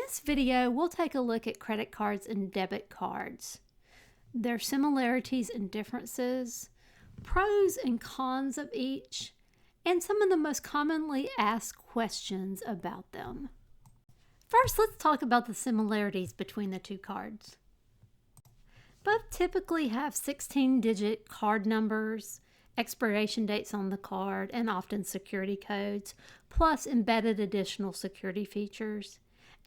this video, we'll take a look at credit cards and debit cards, their similarities and differences, pros and cons of each, and some of the most commonly asked questions about them. First, let's talk about the similarities between the two cards. Both typically have 16-digit card numbers, expiration dates on the card, and often security codes, plus embedded additional security features.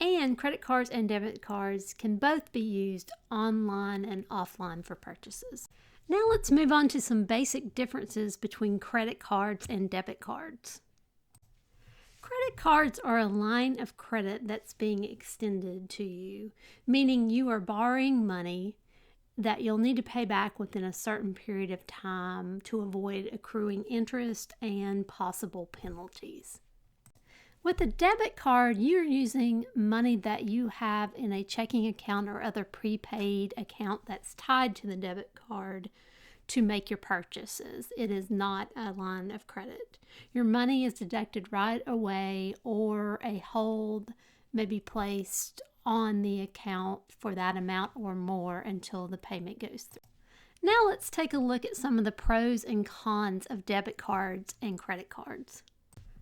And credit cards and debit cards can both be used online and offline for purchases. Now let's move on to some basic differences between credit cards and debit cards. Credit cards are a line of credit that's being extended to you, meaning you are borrowing money that you'll need to pay back within a certain period of time to avoid accruing interest and possible penalties. With a debit card, you're using money that you have in a checking account or other prepaid account that's tied to the debit card to make your purchases. It is not a line of credit. Your money is deducted right away, or a hold may be placed on the account for that amount or more until the payment goes through. Now let's take a look at some of the pros and cons of debit cards and credit cards.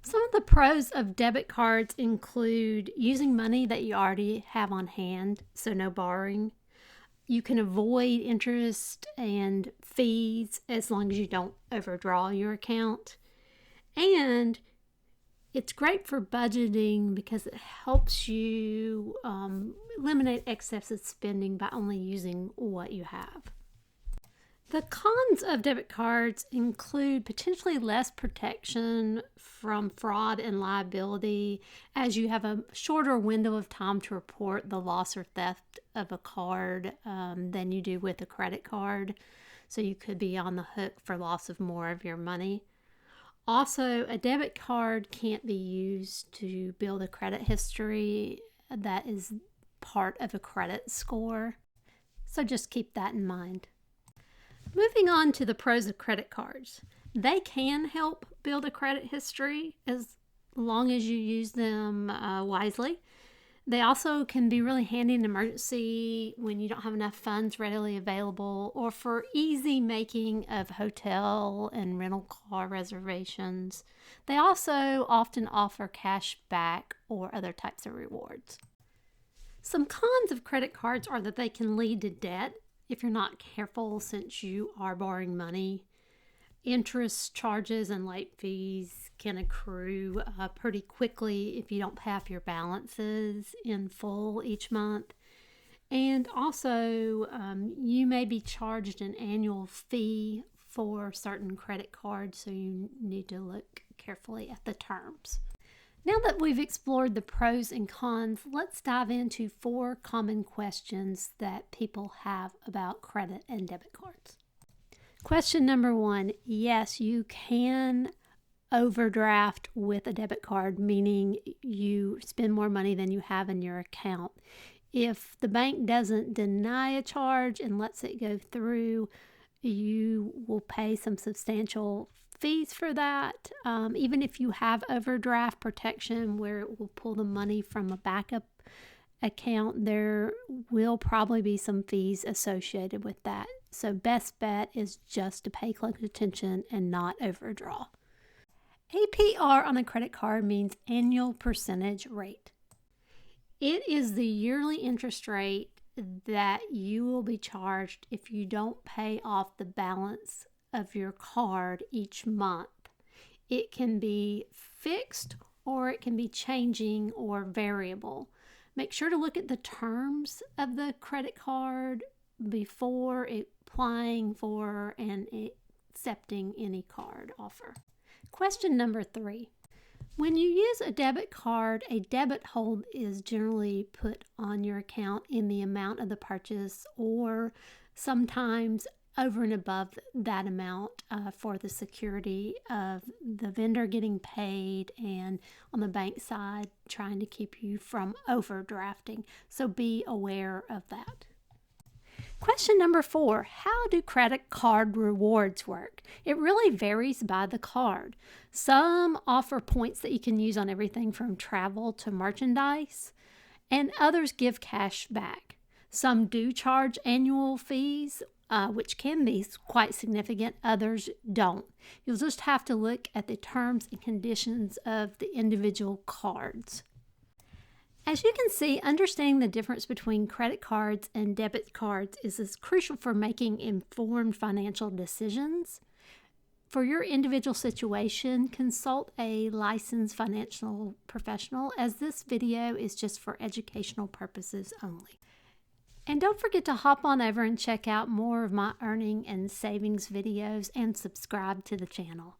Some of the pros of debit cards include using money that you already have on hand, so no borrowing. You can avoid interest and fees as long as you don't overdraw your account. And it's great for budgeting because it helps you eliminate excessive spending by only using what you have. The cons of debit cards include potentially less protection from fraud and liability, as you have a shorter window of time to report the loss or theft of a card than you do with a credit card. So you could be on the hook for loss of more of your money. Also, a debit card can't be used to build a credit history that is part of a credit score. So just keep that in mind. Moving on to the pros of credit cards. They can help build a credit history as long as you use them wisely. They also can be really handy in an emergency when you don't have enough funds readily available, or for easy making of hotel and rental car reservations. They also often offer cash back or other types of rewards. Some cons of credit cards are that they can lead to debt if you're not careful, since you are borrowing money. Interest charges and late fees can accrue pretty quickly if you don't pay off your balances in full each month. And also, you may be charged an annual fee for certain credit cards, so you need to look carefully at the terms. Now that we've explored the pros and cons, let's dive into 4 common questions that people have about credit and debit cards. Question number 1, yes, you can overdraft with a debit card, meaning you spend more money than you have in your account. If the bank doesn't deny a charge and lets it go through, you will pay some substantial fees for that. Even if you have overdraft protection where it will pull the money from a backup account, there will probably be some fees associated with that. So best bet is just to pay close attention and not overdraw. APR on a credit card means annual percentage rate. It is the yearly interest rate that you will be charged if you don't pay off the balance of your card each month. It can be fixed, or it can be changing or variable. Make sure to look at the terms of the credit card before applying for and accepting any card offer. Question number 3. When you use a debit card, a debit hold is generally put on your account in the amount of the purchase, or sometimes over and above that amount for the security of the vendor getting paid, and on the bank side trying to keep you from overdrafting. So be aware of that. Question number 4, how do credit card rewards work? It really varies by the card. Some offer points that you can use on everything from travel to merchandise, and others give cash back. Some do charge annual fees, which can be quite significant. Others don't. You'll just have to look at the terms and conditions of the individual cards. As you can see, understanding the difference between credit cards and debit cards is crucial for making informed financial decisions. For your individual situation, consult a licensed financial professional, as this video is just for educational purposes only. And don't forget to hop on over and check out more of my earning and savings videos and subscribe to the channel.